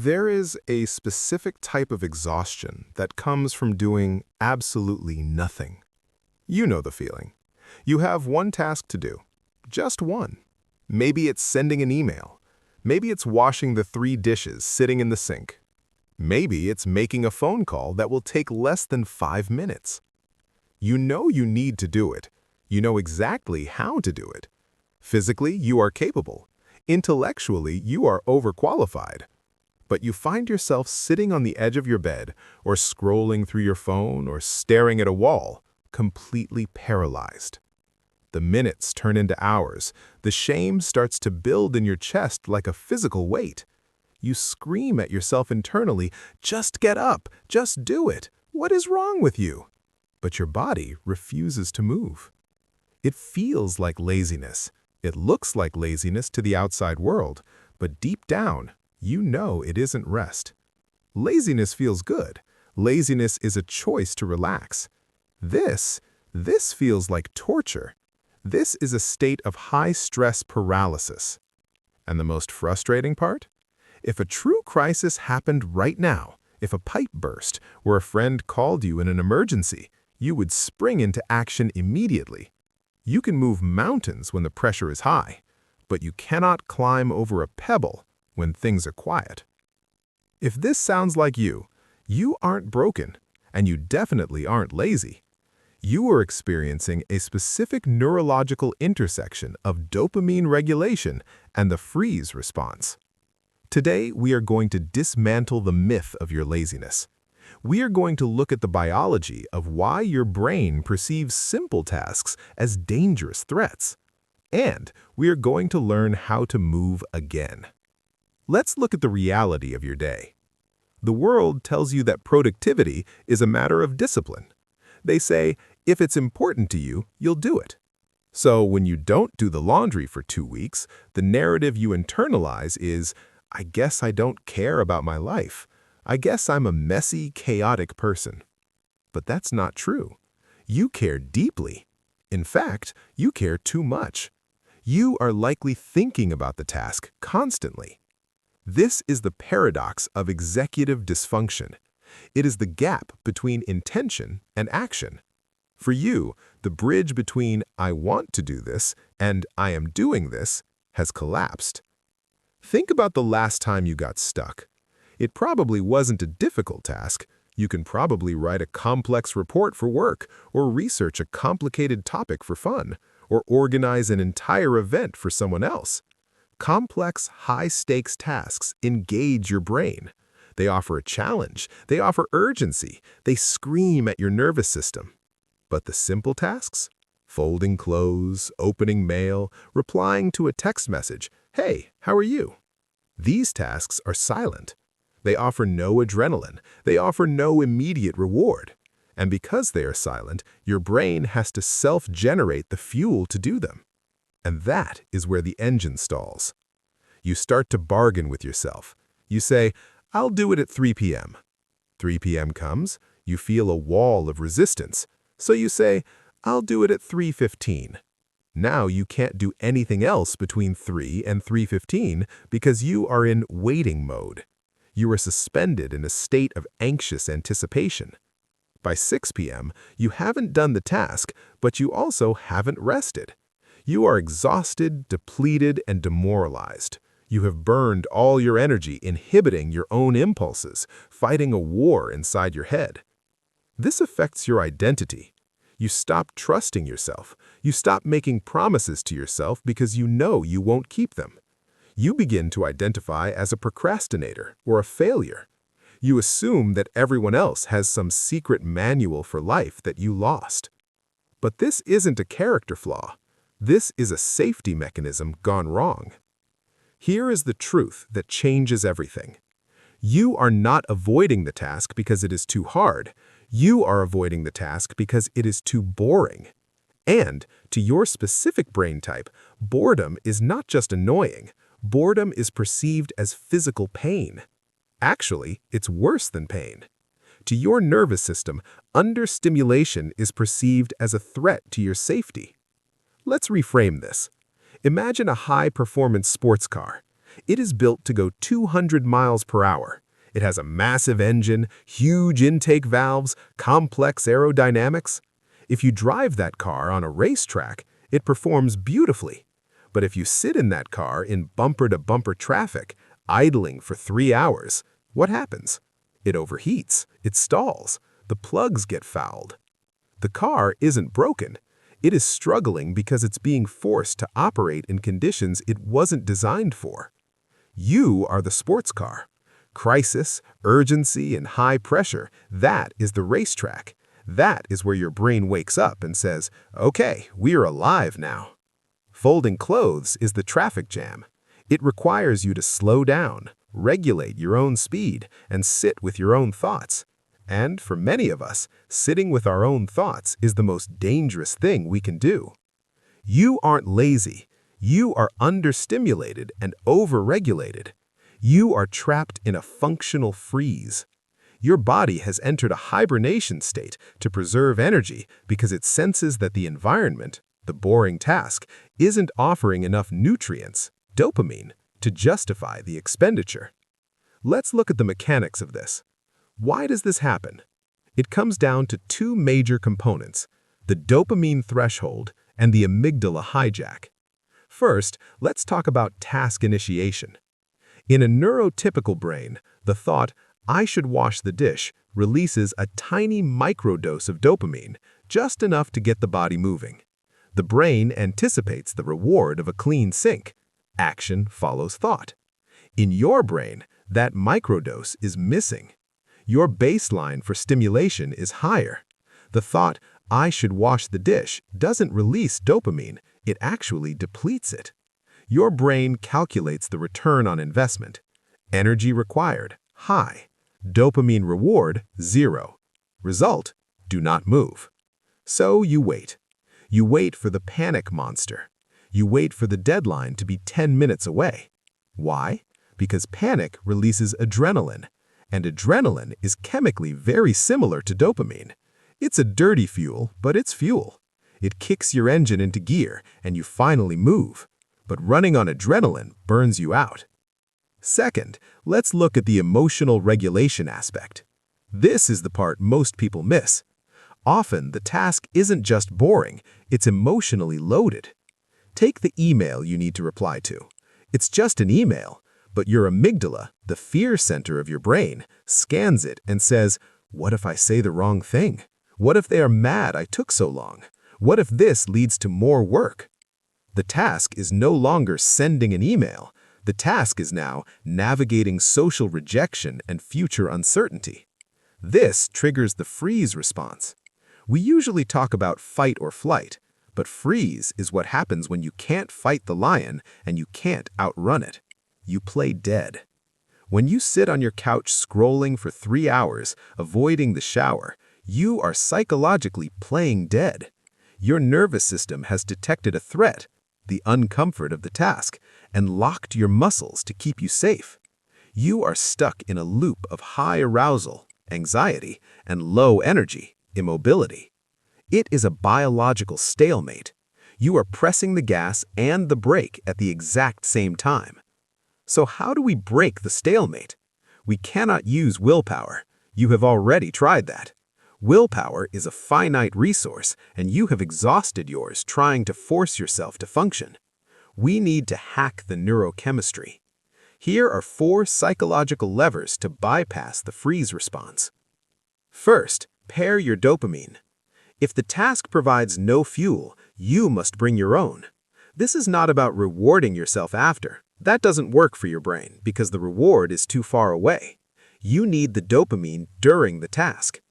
There is a specific type of exhaustion that comes from doing absolutely nothing. You know the feeling. You have one task to do, just one. Maybe it's sending an email. Maybe it's washing the 3 dishes sitting in the sink. Maybe it's making a phone call that will take less than 5 minutes. You know you need to do it. You know exactly how to do it. Physically, you are capable. Intellectually, you are overqualified. But you find yourself sitting on the edge of your bed, or scrolling through your phone, or staring at a wall, completely paralyzed. The minutes turn into hours. The shame starts to build in your chest like a physical weight. You scream at yourself internally, "Just get up, just do it. What is wrong with you?" But your body refuses to move. It feels like laziness. It looks like laziness to the outside world, but deep down, you know it isn't rest. Laziness feels good. Laziness is a choice to relax. This feels like torture. This is a state of high-stress paralysis. And the most frustrating part? If a true crisis happened right now, if a pipe burst or a friend called you in an emergency, you would spring into action immediately. You can move mountains when the pressure is high, but you cannot climb over a pebble when things are quiet. If this sounds like you aren't broken, and you definitely aren't lazy. You are experiencing a specific neurological intersection of dopamine regulation and the freeze response. Today, we are going to dismantle the myth of your laziness. We are going to look at the biology of why your brain perceives simple tasks as dangerous threats. And we are going to learn how to move again. Let's look at the reality of your day. The world tells you that productivity is a matter of discipline. They say, if it's important to you, you'll do it. So when you don't do the laundry for 2 weeks, the narrative you internalize is, I guess I don't care about my life. I guess I'm a messy, chaotic person. But that's not true. You care deeply. In fact, you care too much. You are likely thinking about the task constantly. This is the paradox of executive dysfunction. It is the gap between intention and action. For you, the bridge between I want to do this and I am doing this has collapsed. Think about the last time you got stuck. It probably wasn't a difficult task. You can probably write a complex report for work, or research a complicated topic for fun, or organize an entire event for someone else. Complex, high-stakes tasks engage your brain. They offer a challenge. They offer urgency. They scream at your nervous system. But the simple tasks? Folding clothes, opening mail, replying to a text message, "Hey, how are you?" These tasks are silent. They offer no adrenaline. They offer no immediate reward. And because they are silent, your brain has to self-generate the fuel to do them. And that is where the engine stalls. You start to bargain with yourself. You say, I'll do it at 3 p.m. 3 p.m. comes, you feel a wall of resistance. So you say, I'll do it at 3:15. Now you can't do anything else between 3 and 3:15 because you are in waiting mode. You are suspended in a state of anxious anticipation. By 6 p.m., you haven't done the task, but you also haven't rested. You are exhausted, depleted, and demoralized. You have burned all your energy inhibiting your own impulses, fighting a war inside your head. This affects your identity. You stop trusting yourself. You stop making promises to yourself because you know you won't keep them. You begin to identify as a procrastinator or a failure. You assume that everyone else has some secret manual for life that you lost. But this isn't a character flaw. This is a safety mechanism gone wrong. Here is the truth that changes everything. You are not avoiding the task because it is too hard. You are avoiding the task because it is too boring. And, to your specific brain type, boredom is not just annoying. Boredom is perceived as physical pain. Actually, it's worse than pain. To your nervous system, understimulation is perceived as a threat to your safety. Let's reframe this. Imagine a high-performance sports car. It is built to go 200 miles per hour. It has a massive engine, huge intake valves, complex aerodynamics. If you drive that car on a racetrack, it performs beautifully. But if you sit in that car in bumper-to-bumper traffic, idling for 3 hours, what happens? It overheats, it stalls, the plugs get fouled. The car isn't broken. It is struggling because it's being forced to operate in conditions it wasn't designed for. You are the sports car. Crisis, urgency, and high pressure, that is the racetrack. That is where your brain wakes up and says, okay, we're alive now. Folding clothes is the traffic jam. It requires you to slow down, regulate your own speed, and sit with your own thoughts. And for many of us, sitting with our own thoughts is the most dangerous thing we can do. You aren't lazy. You are understimulated and overregulated. You are trapped in a functional freeze. Your body has entered a hibernation state to preserve energy because it senses that the environment, the boring task, isn't offering enough nutrients, dopamine, to justify the expenditure. Let's look at the mechanics of this. Why does this happen? It comes down to two major components, the dopamine threshold and the amygdala hijack. First, let's talk about task initiation. In a neurotypical brain, the thought, I should wash the dish, releases a tiny microdose of dopamine, just enough to get the body moving. The brain anticipates the reward of a clean sink. Action follows thought. In your brain, that microdose is missing. Your baseline for stimulation is higher. The thought, I should wash the dish, doesn't release dopamine, it actually depletes it. Your brain calculates the return on investment. Energy required, high. Dopamine reward, 0. Result, do not move. So you wait. You wait for the panic monster. You wait for the deadline to be 10 minutes away. Why? Because panic releases adrenaline, and adrenaline is chemically very similar to dopamine. It's a dirty fuel, but it's fuel. It kicks your engine into gear, and you finally move. But running on adrenaline burns you out. Second, let's look at the emotional regulation aspect. This is the part most people miss. Often, the task isn't just boring, it's emotionally loaded. Take the email you need to reply to. It's just an email, but your amygdala, the fear center of your brain, scans it and says, what if I say the wrong thing? What if they are mad I took so long? What if this leads to more work? The task is no longer sending an email. The task is now navigating social rejection and future uncertainty. This triggers the freeze response. We usually talk about fight or flight, but freeze is what happens when you can't fight the lion and you can't outrun it. You play dead. When you sit on your couch scrolling for 3 hours, avoiding the shower, you are psychologically playing dead. Your nervous system has detected a threat, the uncomfort of the task, and locked your muscles to keep you safe. You are stuck in a loop of high arousal, anxiety, and low energy, immobility. It is a biological stalemate. You are pressing the gas and the brake at the exact same time. So how do we break the stalemate? We cannot use willpower. You have already tried that. Willpower is a finite resource, and you have exhausted yours trying to force yourself to function. We need to hack the neurochemistry. Here are 4 psychological levers to bypass the freeze response. First, pair your dopamine. If the task provides no fuel, you must bring your own. This is not about rewarding yourself after. That doesn't work for your brain because the reward is too far away. You need the dopamine during the task.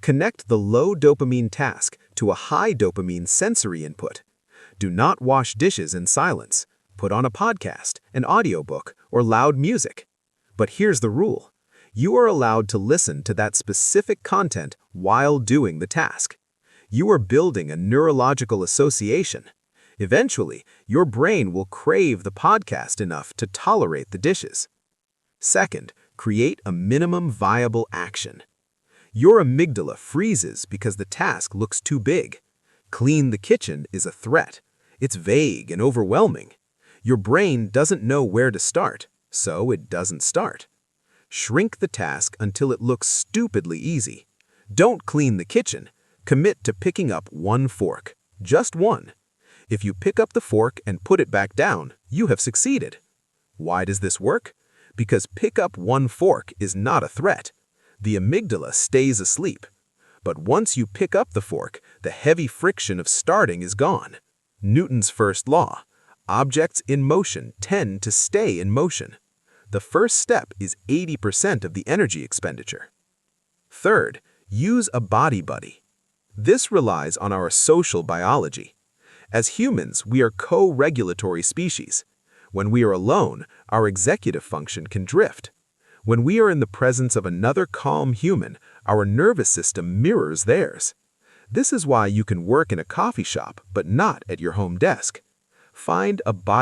Connect the low dopamine task to a high dopamine sensory input. Do not wash dishes in silence. Put on a podcast, an audiobook, or loud music. But here's the rule. You are allowed to listen to that specific content while doing the task. You are building a neurological association. Eventually, your brain will crave the podcast enough to tolerate the dishes. Second, create a minimum viable action. Your amygdala freezes because the task looks too big. Clean the kitchen is a threat. It's vague and overwhelming. Your brain doesn't know where to start, so it doesn't start. Shrink the task until it looks stupidly easy. Don't clean the kitchen. Commit to picking up one fork. Just one. If you pick up the fork and put it back down, you have succeeded. Why does this work? Because pick up one fork is not a threat. The amygdala stays asleep. But once you pick up the fork, the heavy friction of starting is gone. Newton's first law. Objects in motion tend to stay in motion. The first step is 80% of the energy expenditure. Third, use a body buddy. This relies on our social biology. As humans, we are co-regulatory species. When we are alone, our executive function can drift. When we are in the presence of another calm human, our nervous system mirrors theirs. This is why you can work in a coffee shop but not at your home desk. Find a body